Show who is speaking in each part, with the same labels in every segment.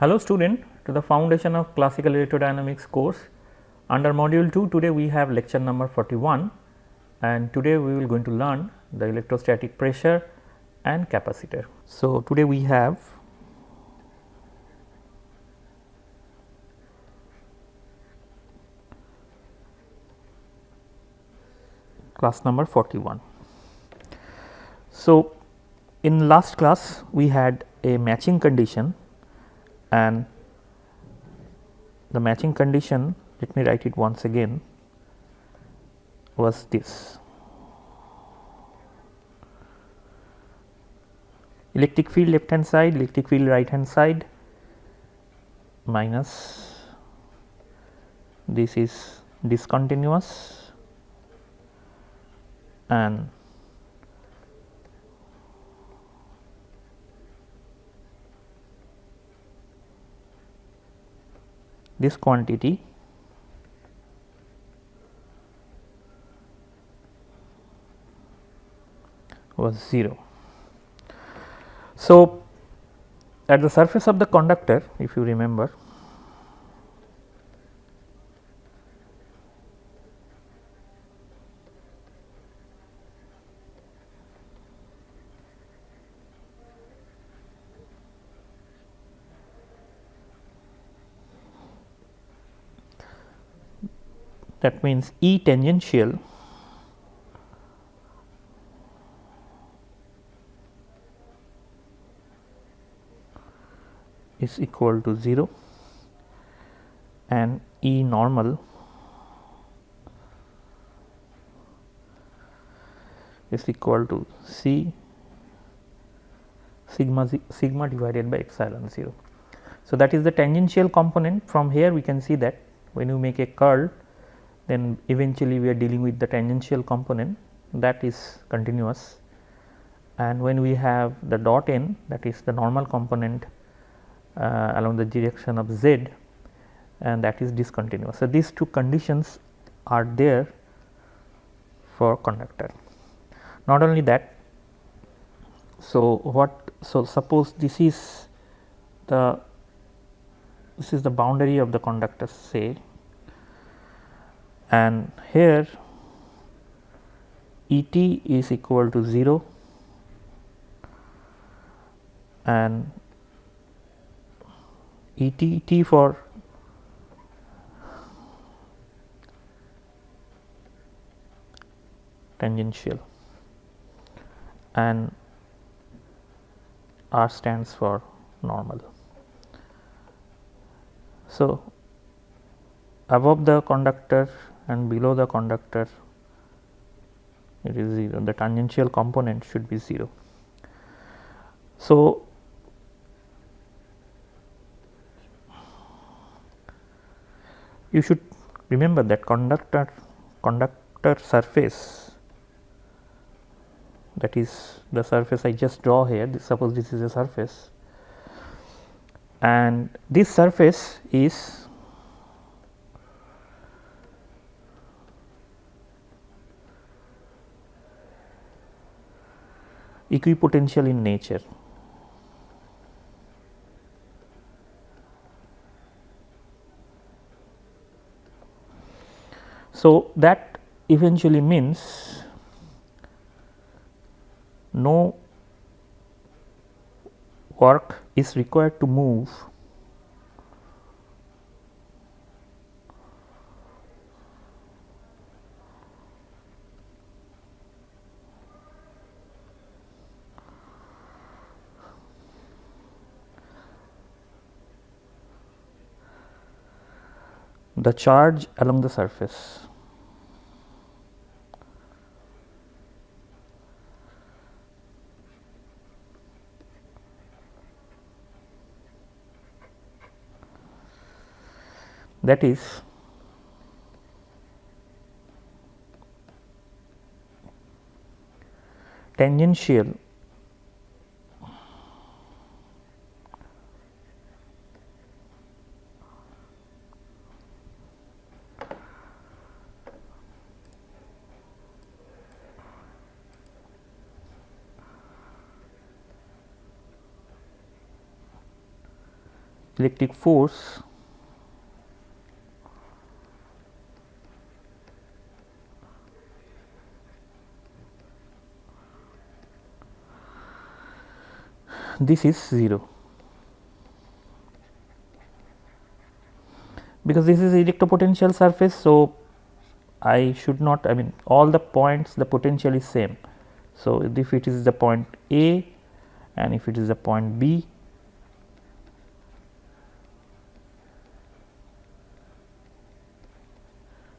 Speaker 1: Hello student, to the Foundation of Classical Electrodynamics course. Under module 2 today we have lecture number 41 and today we will going to learn the electrostatic pressure and capacitor. So, today we have class number 41. So, in last class we had a matching condition and the matching condition, let me write it once again, was this: electric field left hand side, electric field right hand side, minus this is discontinuous and this quantity was 0. So, at the surface of the conductor, if you remember, that means E tangential is equal to 0 and E normal is equal to C sigma divided by epsilon 0. So, that is the tangential component. From here we can see that when you make a curl, then eventually we are dealing with the tangential component, that is continuous, and when we have the dot n, that is the normal component along the direction of z, and that is discontinuous. So, these two conditions are there for conductor. Not only that, so suppose this is the boundary of the conductor, say, and here E t is equal to 0 and E t for tangential and R stands for normal. So, above the conductor and below the conductor it is 0, the tangential component should be 0. So, you should remember that conductor surface, that is the surface I just draw here, suppose this is a surface and this surface is equipotential in nature. So, that eventually means no work is required to move the charge along the surface. That is tangential electric force this is 0, because this is electropotential surface. So, I should not, I mean all the points the potential is same. So, if it is the point A and if it is the point B,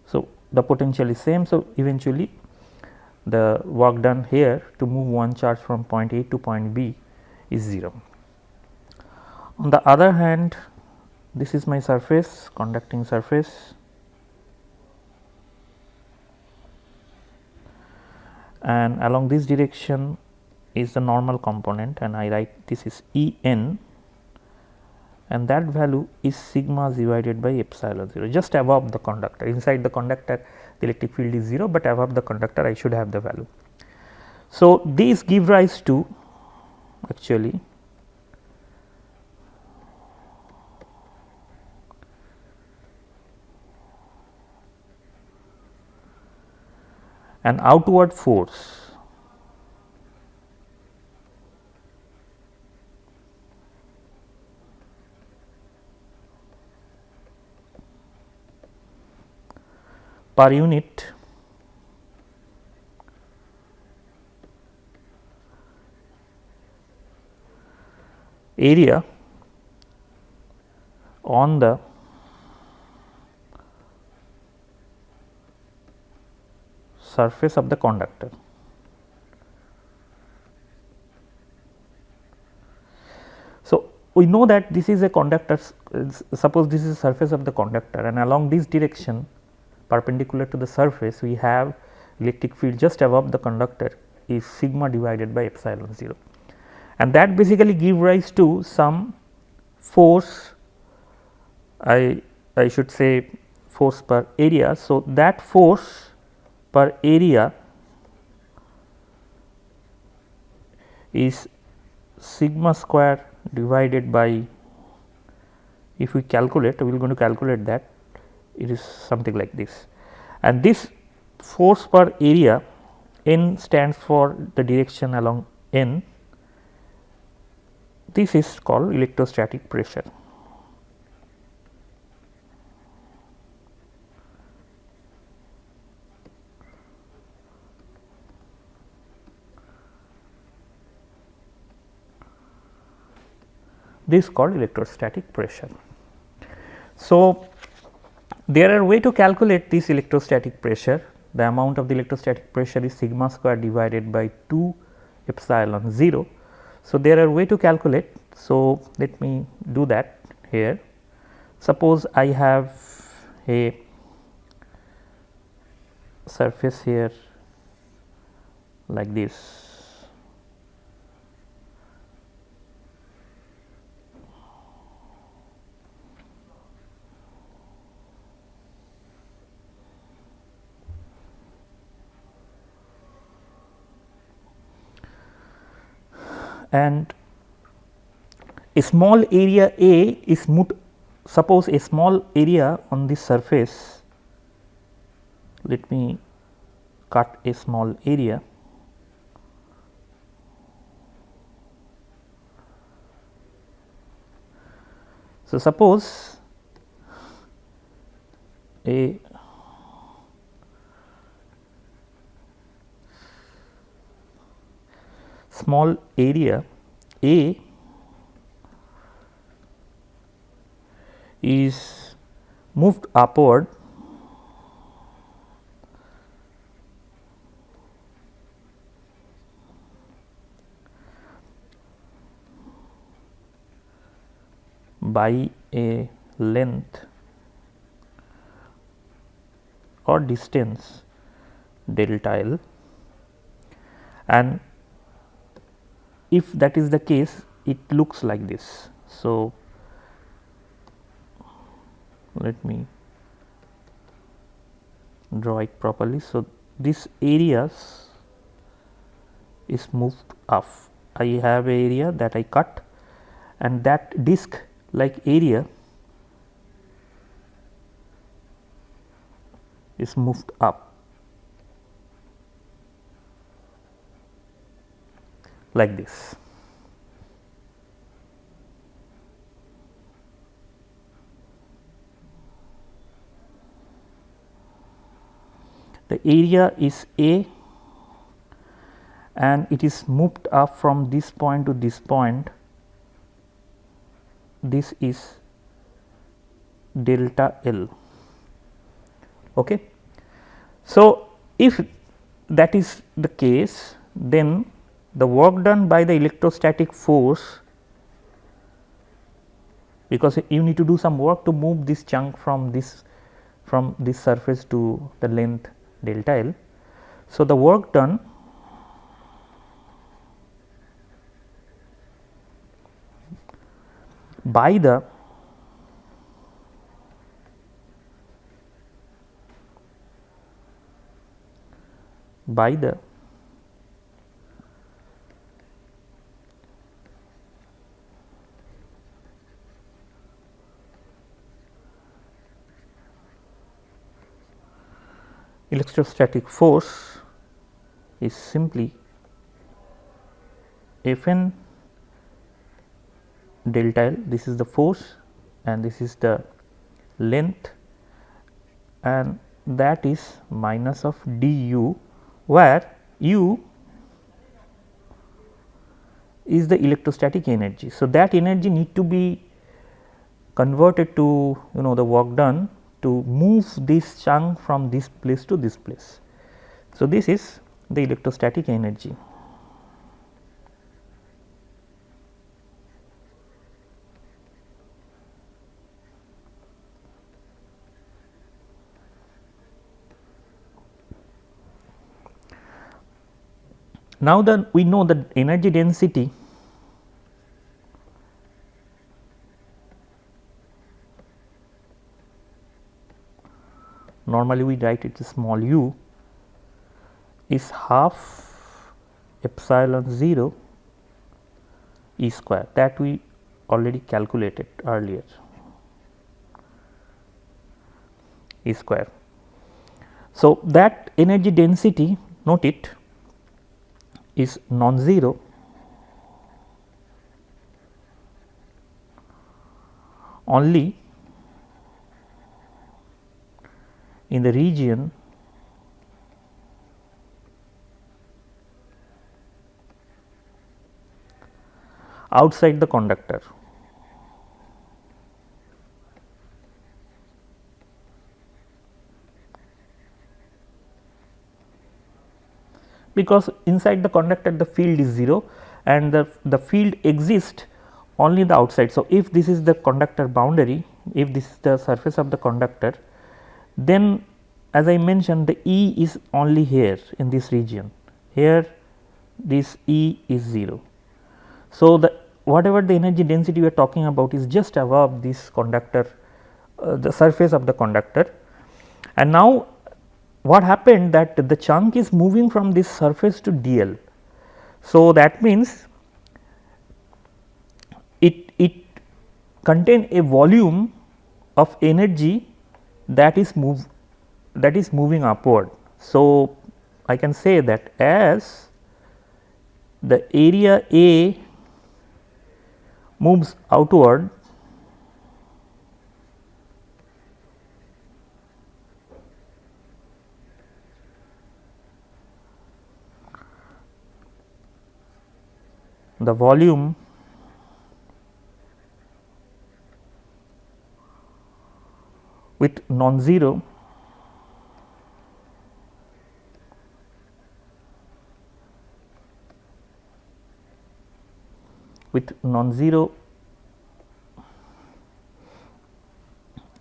Speaker 1: so the potential is same. So, eventually the work done here to move one charge from point A to point B is 0. On the other hand, this is my surface, conducting surface, and along this direction is the normal component, and I write this is E n, and that value is sigma divided by epsilon 0, just above the conductor. Inside the conductor the electric field is 0, but above the conductor I should have the value. So, these give rise to actually an outward force per unit area on the surface of the conductor. So, we know that this is a conductor, suppose this is the surface of the conductor, and along this direction perpendicular to the surface we have electric field just above the conductor is sigma divided by epsilon 0, and that basically give rise to some force, I should say force per area. So, that force per area is sigma square divided by, if we calculate, we are going to calculate that, it is something like this, and this force per area, n stands for the direction along n, this is called electrostatic pressure. This is called electrostatic pressure. So, there are way to calculate this electrostatic pressure. The amount of the electrostatic pressure is sigma square divided by 2 epsilon 0. So, there are way to calculate. So, let me do that here. Suppose I have a surface here like this. And a small area A is suppose a small area on this surface, let me cut a small area. So, suppose a small area A is moved upward by a length or distance delta L, and if that is the case, it looks like this. So, let me draw it properly. So, this areas is moved up. I have a area that I cut, and that disc like area is moved up like this. The area is A and it is moved up from this point to this point. This is delta L. Okay. So, if that is the case, then the work done by the electrostatic force, because you need to do some work to move this chunk from this surface to the length delta L. So, the work done by the electrostatic force is simply Fn delta L. This is the force and this is the length, and that is minus of du, where u is the electrostatic energy. So, that energy need to be converted to the work done to move this chunk from this place to this place. So, this is the electrostatic energy. Now, that we know the energy density normally we write it as small u is half epsilon 0 E square, that we already calculated earlier, E square. So, that energy density, note it, is non-zero only in the region outside the conductor. Because inside the conductor the field is 0 and the field exists only in the outside. So, if this is the conductor boundary, if this is the surface of the conductor, then as I mentioned the E is only here in this region, here this E is 0. So, the whatever the energy density we are talking about is just above this conductor, the surface of the conductor. And now, what happened that the chunk is moving from this surface to dl. So, that means it contain a volume of energy that is moving upward. So, I can say that as the area A moves outward, the volume with non-zero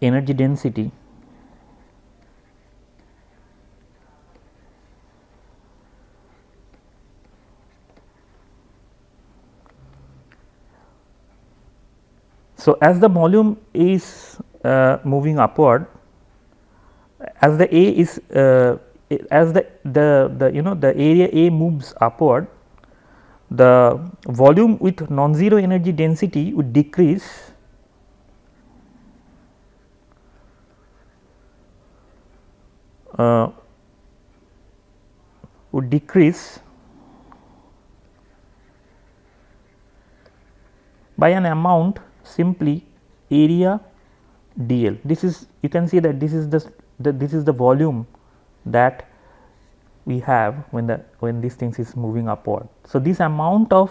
Speaker 1: energy density So, as the volume is moving upward, as the A is as the area A moves upward, the volume with non-zero energy density would decrease uh, would decrease by an amount simply area dl. This is, you can see that this is the volume that we have when this thing is moving upward. So, this amount of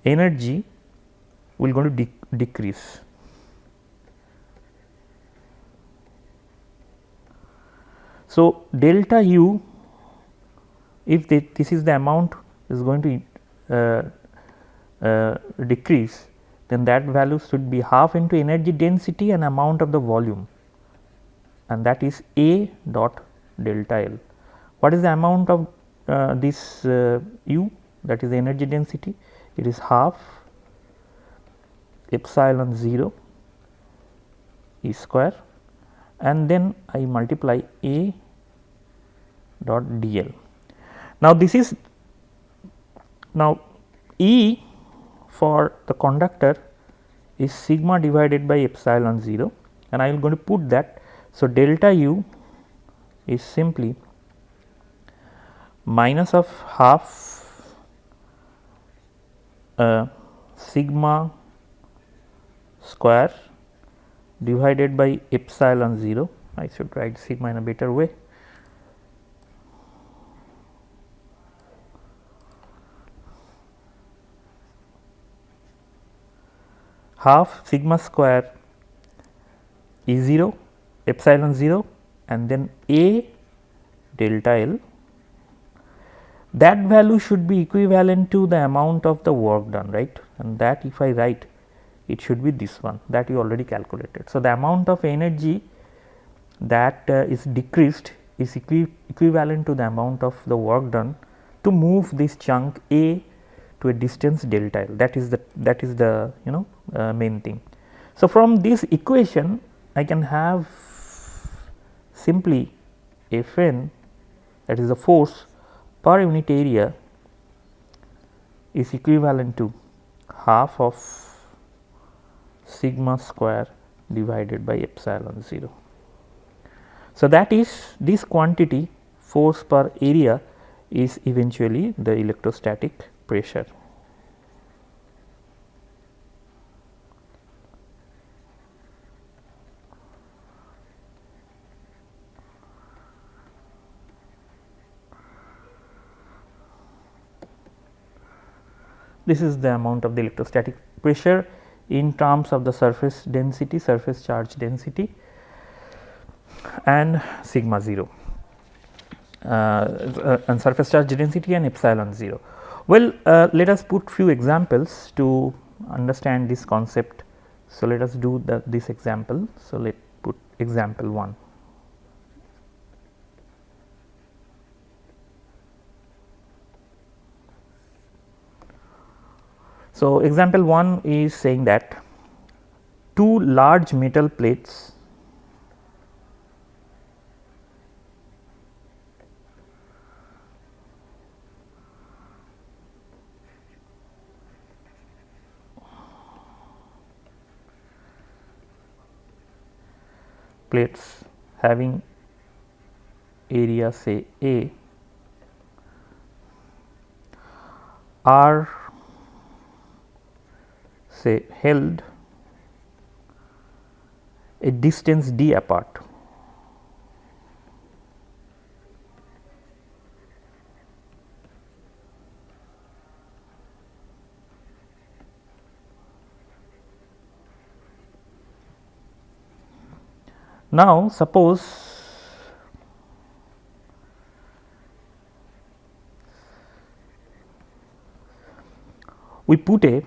Speaker 1: energy will going to decrease. So, delta u, if this is the amount is going to decrease, then that value should be half into energy density and amount of the volume, and that is A dot delta L. What is the amount of this u, that is the energy density? It is half epsilon 0 E square, and then I multiply A dot dl. Now, this is now E for the conductor is sigma divided by epsilon 0, and I am going to put that. So, delta u is simply minus of half sigma square divided by epsilon 0. I should write sigma in a better way. Half sigma square E 0 epsilon 0 and then A delta L. That value should be equivalent to the amount of the work done, right, and that if I write, it should be this one that you already calculated. So, the amount of energy that is decreased is equivalent to the amount of the work done to move this chunk A to a distance delta L. That is the main thing. So, from this equation I can have simply Fn, that is the force per unit area, is equivalent to half of sigma square divided by epsilon 0. So, that is this quantity force per area is eventually the electrostatic pressure. This is the amount of the electrostatic pressure in terms of the surface density, surface charge density and sigma 0 and surface charge density and epsilon 0. Well, let us put few examples to understand this concept. So, let us do this example. So, let put example 1. So, example 1 is saying that two large metal plates having area say A are say held a distance d apart. Now, suppose we put a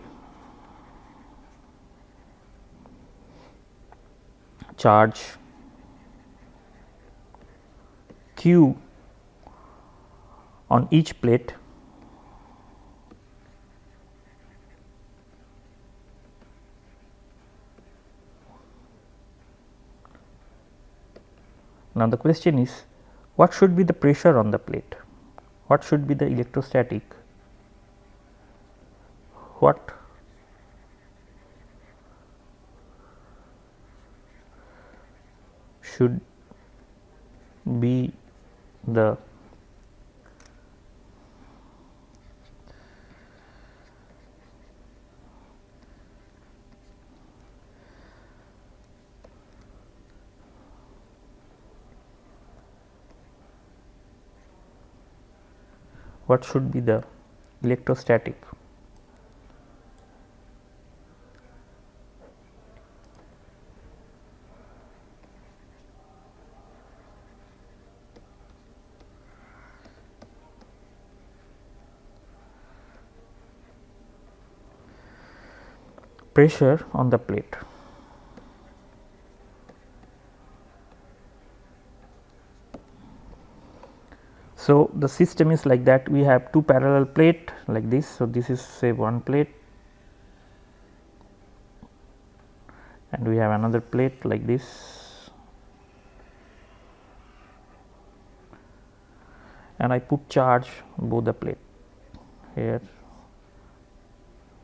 Speaker 1: charge q on each plate Now, the question is, what should be the pressure on the plate? What should be the electrostatic? What should be the what should be the electrostatic pressure on the plate. So, the system is like that, we have two parallel plate like this. So, this is say one plate and we have another plate like this, and I put charge both the plate here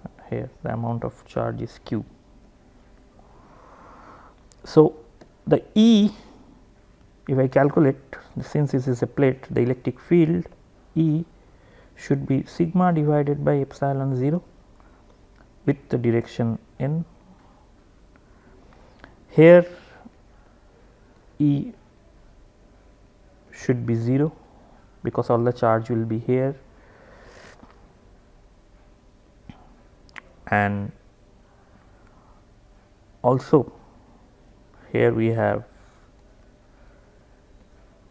Speaker 1: and here, the amount of charge is q. So, the E, if I calculate, since this is a plate, the electric field E should be sigma divided by epsilon 0 with the direction n. Here E should be 0 because all the charge will be here, and also here we have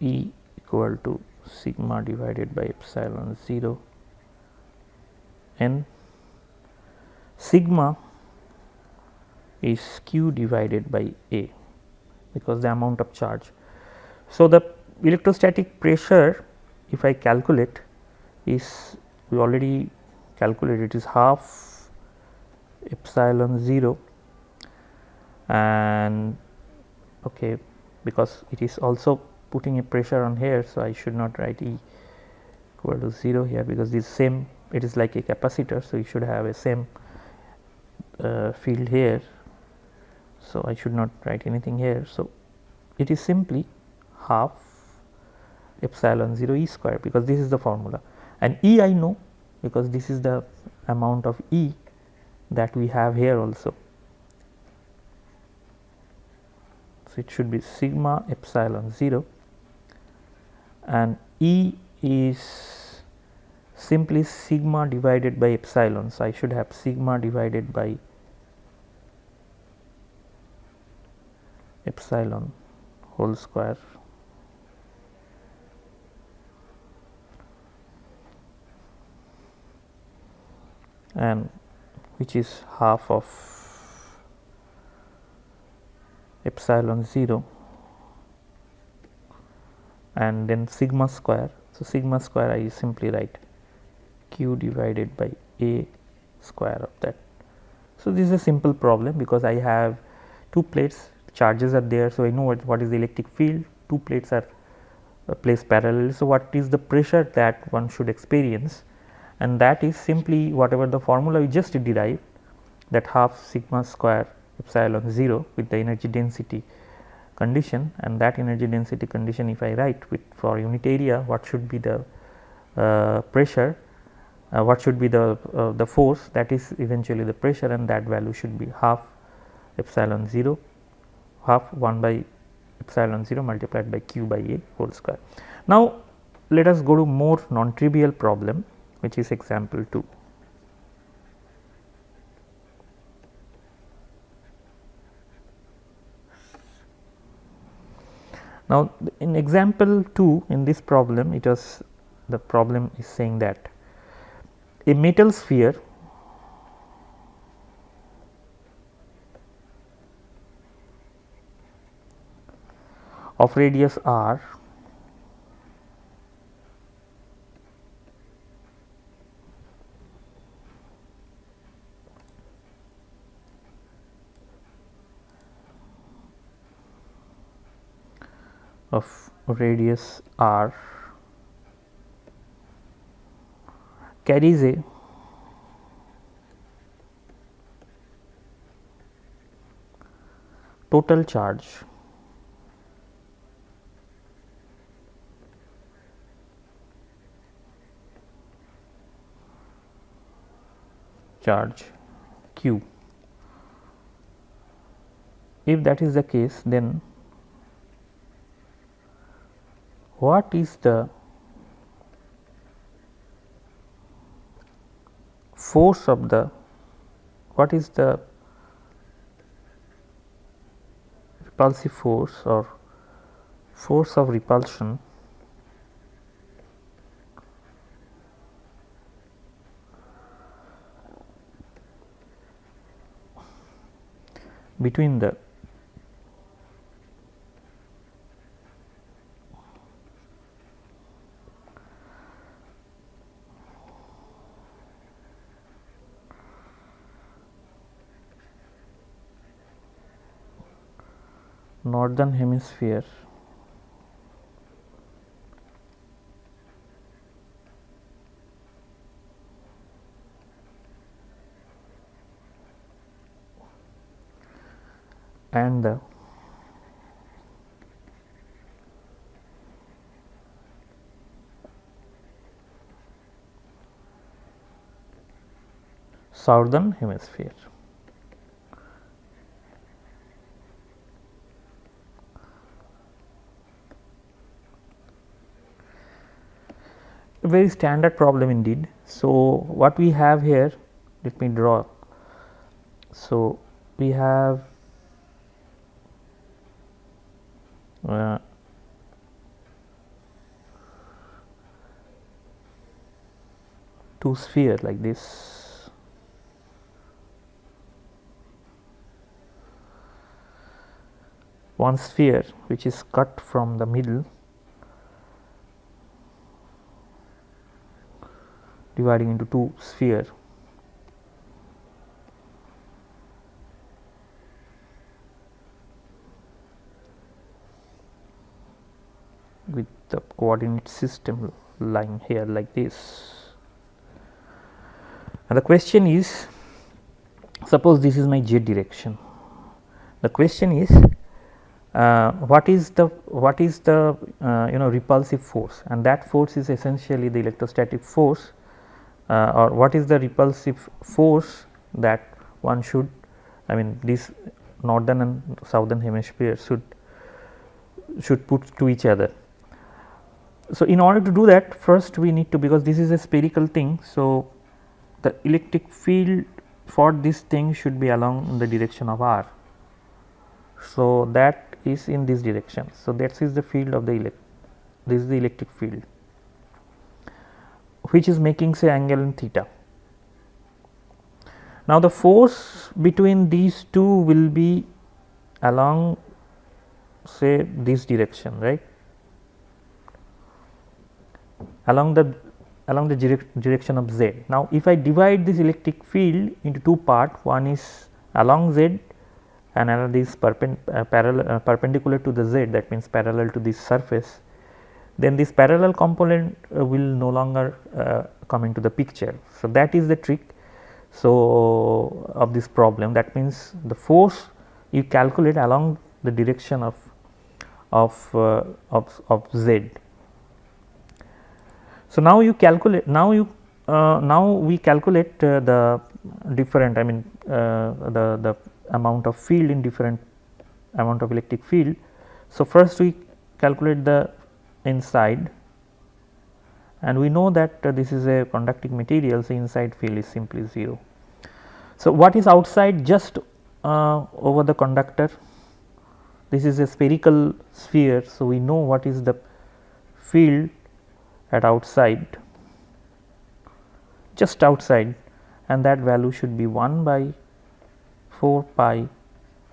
Speaker 1: E equal to sigma divided by epsilon 0 n. Sigma is q divided by A because the amount of charge. So, the electrostatic pressure, if I calculate, is, we already calculated, it is half epsilon 0, and okay, because it is also putting a pressure on here. So, I should not write E equal to 0 here because this same, it is like a capacitor. So, you should have a same field here. So, I should not write anything here. So, it is simply half epsilon 0 E square because this is the formula, and E I know because this is the amount of E that we have here also. So, it should be sigma epsilon 0, and E is simply sigma divided by epsilon. So, I should have sigma divided by epsilon whole square, and which is half of epsilon 0 and then sigma square. So, sigma square I simply write q divided by A square of that. So, this is a simple problem because I have two plates, charges are there. So, I know what is the electric field, two plates are placed parallel. So, what is the pressure that one should experience, and that is simply whatever the formula we just derived, that half sigma square epsilon 0 with the energy density condition, and that energy density condition if I write with for unit area what should be the pressure, what should be the force, that is eventually the pressure, and that value should be half epsilon 0, half 1 by epsilon 0 multiplied by q by A whole square. Now, let us go to more non-trivial problem, which is example 2. Now, in example 2, in this problem, it was, the problem is saying that a metal sphere of radius r of radius r carries a total charge charge q. If that is the case, then what is the force of the, what is the repulsive force or force of repulsion between the northern hemisphere and the southern hemisphere. A very standard problem indeed. So, what we have here, let me draw. So, we have two spheres like this. One sphere which is cut from the middle, dividing into two spheres. With the coordinate system lying here like this. And the question is, suppose this is my z direction. The question is, what is the repulsive force, and that force is essentially the electrostatic force, or what is the repulsive force that one should, I mean this northern and southern hemisphere should put to each other. So, in order to do that, first we need to, because this is a spherical thing. So, the electric field for this thing should be along the direction of r. So, that is in this direction. So, that is the field of the this is the electric field, which is making say angle in theta. Now, the force between these two will be along say this direction, right, along the direction of z. Now, if I divide this electric field into two parts, one is along z and another is perpendicular to the z, that means parallel to this surface, then this parallel component will no longer come into the picture. So, that is the trick of this problem. That means, the force you calculate along the direction of z. So, now you calculate, now we calculate the different, I mean the amount of field in different amount of electric field. So, first we calculate the inside, and we know that this is a conducting material. So, inside field is simply 0. So, what is outside just over the conductor? This is a spherical sphere. So, we know what is the field at outside, just outside, and that value should be 1 by 4 pi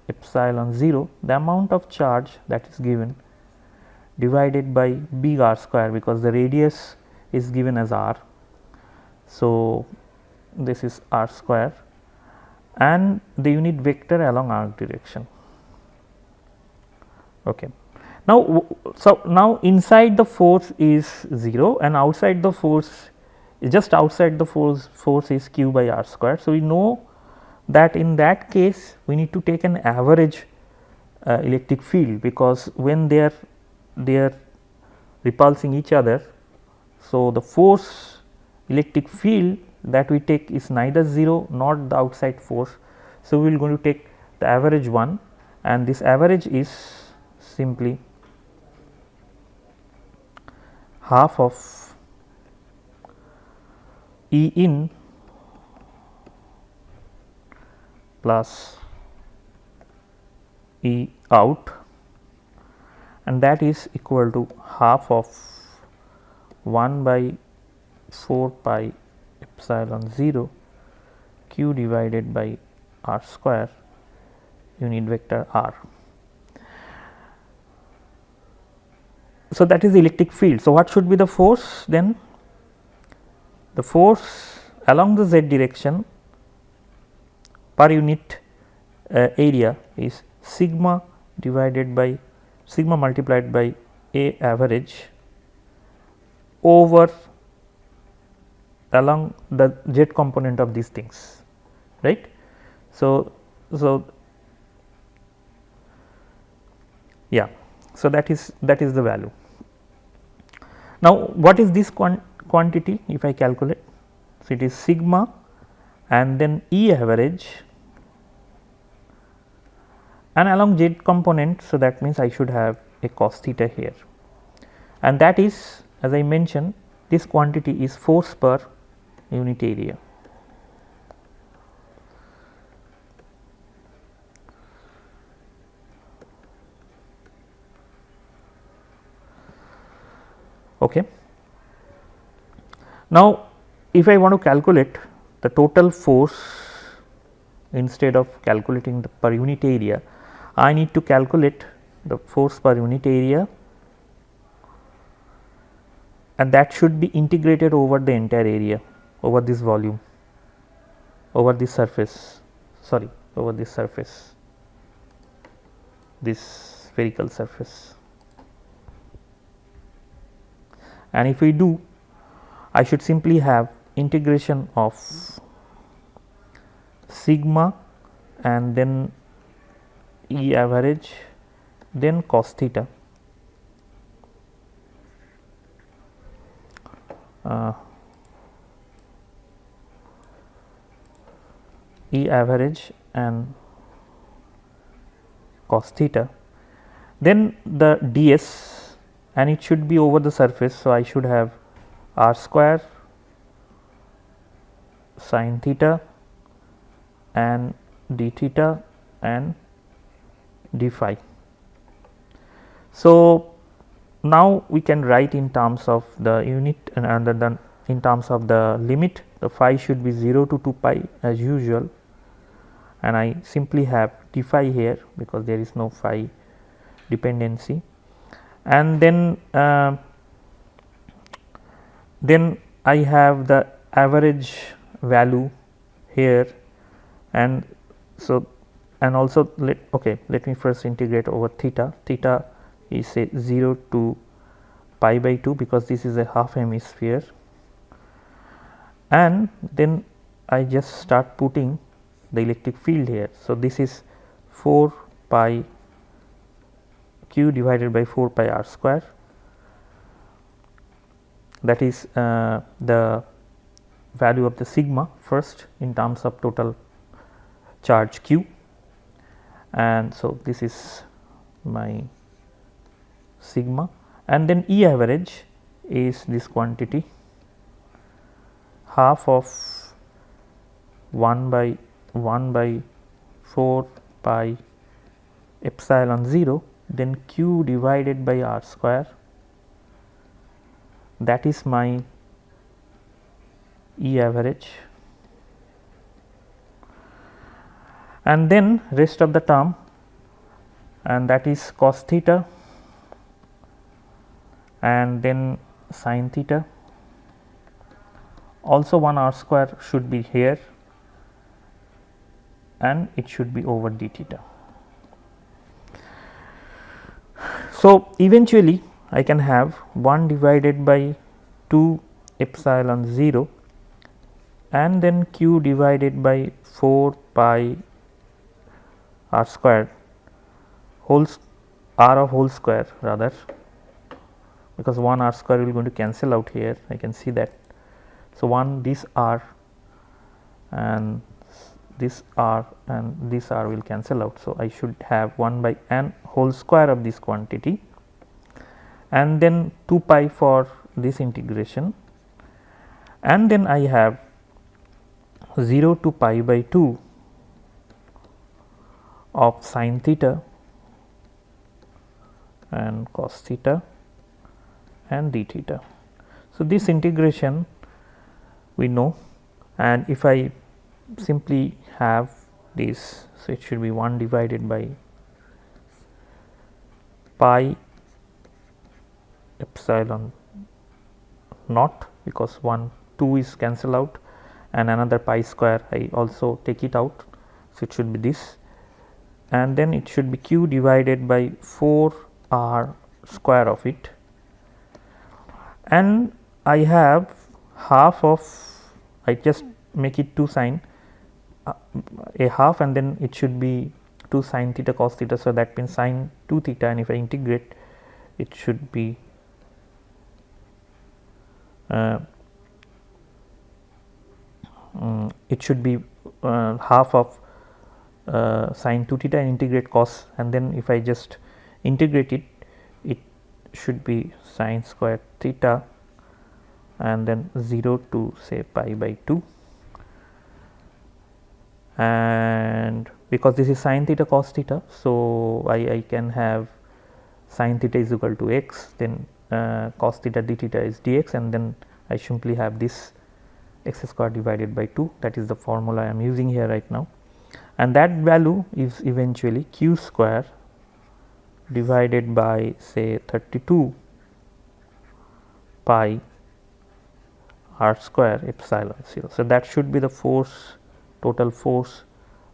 Speaker 1: epsilon 0, the amount of charge that is given, divided by big R square, because the radius is given as r. So, this is r square and the unit vector along r direction. Okay. Now, so now inside the force is 0 and outside the force, just outside the force is q by r square. So, we know that in that case we need to take an average electric field, because when they are repulsing each other, so the force electric field that we take is neither 0 nor the outside force. So, we will going to take the average one, and this average is simply half of E in plus E out, and that is equal to half of 1 by 4 pi epsilon 0 q divided by r square unit vector r. So, that is the electric field. So, what should be the force then? The force along the z direction per unit area is sigma divided by sigma multiplied by A average over along the z component of these things, right. So, yeah, so that is the value. Now, what is this quantity if I calculate? So, it is sigma and then E average and along z component. So, that means I should have a cos theta here, and that is, as I mentioned, this quantity is force per unit area. Okay. Now, if I want to calculate the total force instead of calculating the per unit area, I need to calculate the force per unit area, and that should be integrated over the entire area, over this volume, over this surface, sorry, over this surface, this spherical surface. And if we do, I should simply have integration of sigma and then E average, then cos theta, E average and cos theta, then the ds, and it should be over the surface. So, I should have r square sin theta and d theta and d phi. So, now we can write in terms of the unit and other than in terms of the limit, the phi should be 0 to 2 pi as usual, and I simply have d phi here because there is no phi dependency. And then I have the average value here, and so and also let me first integrate over theta. Theta is say 0 to pi by 2 because this is a half hemisphere, and then I just start putting the electric field here. So, this is 4 pi q divided by 4 pi r square, that is the value of the sigma first in terms of total charge q, and so this is my sigma, and then E average is this quantity half of 1 by 4 pi epsilon 0, then q divided by r square, that is my E average, and then rest of the term, and that is cos theta and then sin theta, also 1 r square should be here and it should be over d theta. So, eventually I can have 1 divided by 2 epsilon 0 and then q divided by 4 pi r square r of whole square rather, because 1 r square will going to cancel out here, I can see that. So, 1 this r and this r and this r will cancel out. So, I should have 1 by n whole square of this quantity and then 2 pi for this integration, and then I have 0 to pi by 2 of sin theta and cos theta and d theta. So, this integration we know, and if I simply have this, so it should be 1 divided by pi epsilon naught, because 1 2 is cancel out and another pi square I also take it out. So, it should be this, and then it should be q divided by 4 r square of it, and I have half of, I just make it 2 sin a half, and then it should be 2 sin theta cos theta. So, that means sin 2 theta, and if I integrate it should be half of sin 2 theta and integrate cos, and then if I just integrate it, it should be sin square theta and then 0 to say pi by 2, and because this is sin theta cos theta. So, I can have sin theta is equal to x, then cos theta d theta is dx, and then I simply have this x square divided by 2. That is the formula I am using here right now, and that value is eventually q square divided by say 32 pi r square epsilon 0. So, that should be the force, total force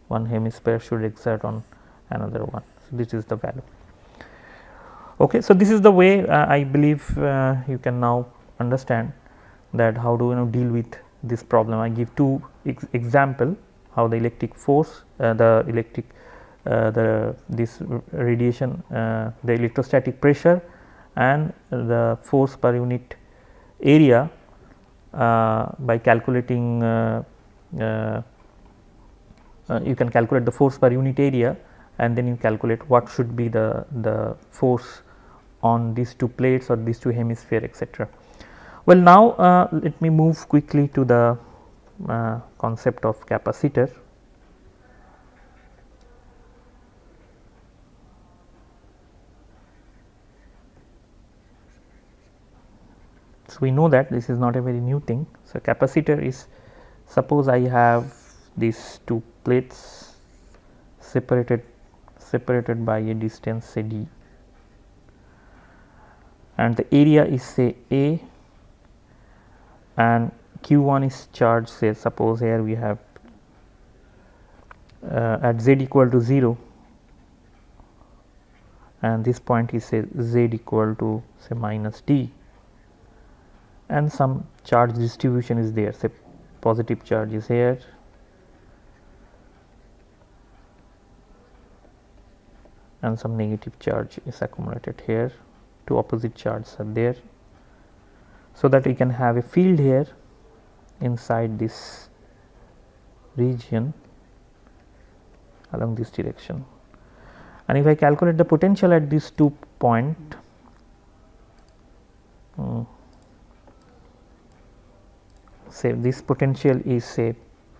Speaker 1: one hemisphere should exert on another one. So, this is the value. Okay, so, this is the way I believe you can now understand that how to deal with this problem. I give two example how the electric force, this radiation, the electrostatic pressure and the force per unit area by calculating you can calculate the force per unit area, and then you calculate what should be the force on these two plates or these two hemisphere, etc. Well, now let me move quickly to the concept of capacitor. So, we know that this is not a very new thing. So, capacitor is, suppose I have these two plates separated by a distance say d, and the area is say A, and q1 is charged, say suppose here we have at z equal to 0, and this point is say z equal to say minus d, and some charge distribution is there, say positive charge is here and some negative charge is accumulated here, two opposite charges are there. So, that we can have a field here inside this region along this direction, and if I calculate the potential at these 2 point, say this potential is say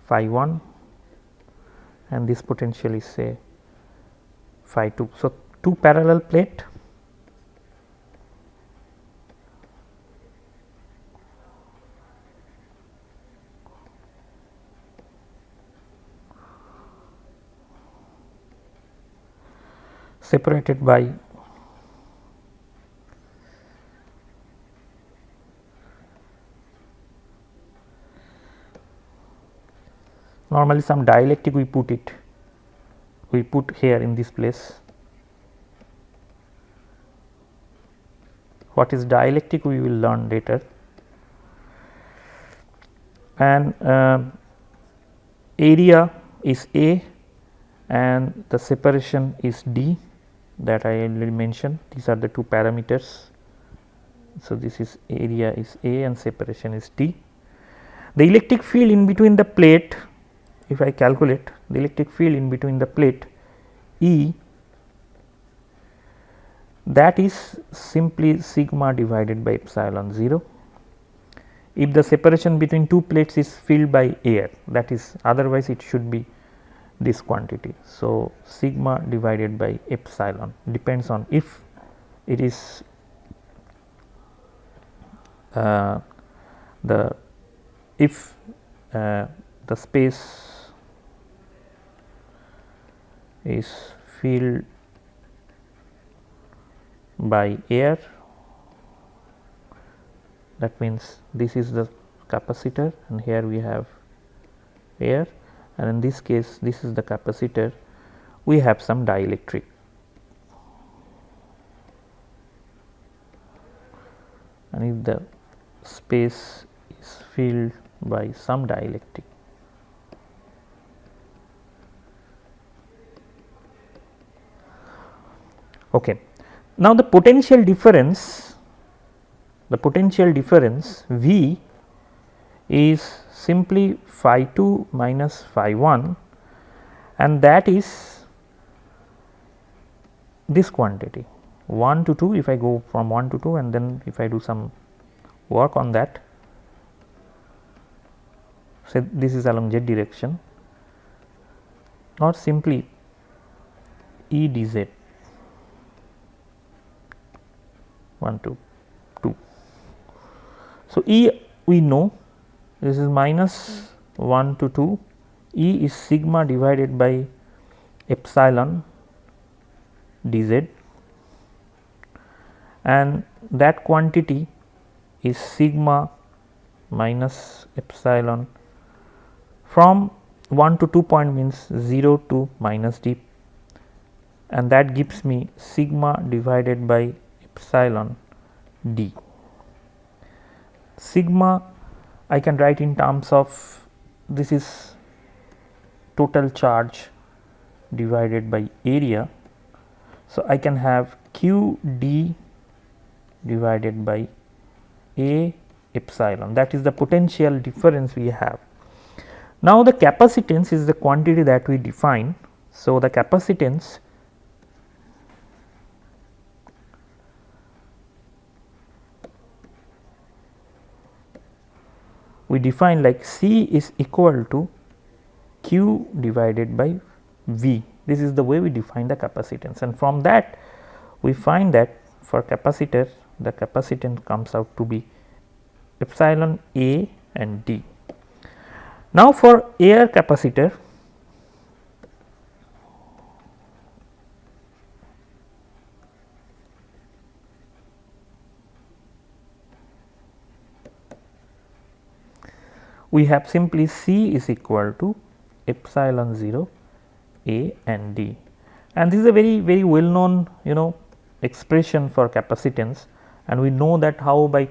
Speaker 1: phi 1 and this potential is say phi 2. So, two parallel plate separated by normally some dielectric we put here in this place. What is dielectric we will learn later, and area is A and the separation is D, that I already mentioned. These are the two parameters. So, this is area is A and separation is D. The electric field in between the plate if I calculate the electric field in between the plate E, that is simply sigma divided by epsilon 0. If the separation between two plates is filled by air, that is, otherwise it should be this quantity. So, sigma divided by epsilon depends on if it is the space is filled by air, that means this is the capacitor and here we have air, and in this case this is the capacitor, we have some dielectric. And if the space is filled by some dielectric, okay. Now, the potential difference V is simply phi 2 minus phi 1, and that is this quantity 1 to 2. If I go from 1 to 2 and then if I do some work on that, say this is along z direction, or simply E dz 1 to 2. So, E we know this is minus 1 to 2, E is sigma divided by epsilon dz, and that quantity is sigma minus epsilon from 1 to 2 point means 0 to minus d, and that gives me sigma divided by epsilon d. Sigma I can write in terms of this is total charge divided by area. So, I can have q d divided by A epsilon, that is the potential difference we have. Now, the capacitance is the quantity that we define. So, the capacitance we define like C is equal to Q divided by V. This is the way we define the capacitance, and from that we find that for capacitor the capacitance comes out to be epsilon A and D. Now, for air capacitor, we have simply C is equal to epsilon 0 A and D, and this is a very well known expression for capacitance, and we know that how by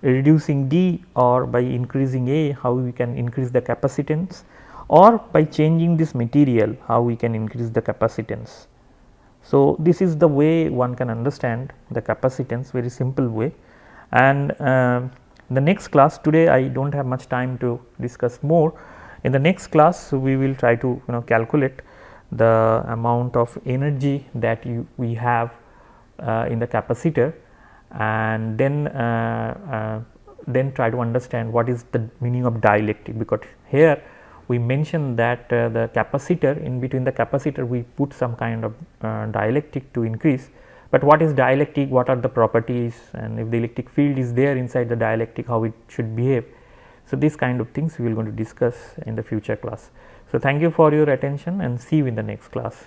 Speaker 1: reducing D or by increasing A how we can increase the capacitance, or by changing this material how we can increase the capacitance. So, this is the way one can understand the capacitance, very simple way. And the next class, today I do not have much time to discuss more. In the next class we will try to calculate the amount of energy that we have in the capacitor, and then try to understand what is the meaning of dielectric, because here we mentioned that the capacitor, in between the capacitor we put some kind of dielectric to increase. But what is dielectric, what are the properties, and if the electric field is there inside the dielectric, how it should behave. So, these kind of things we will going to discuss in the future class. So, thank you for your attention and see you in the next class.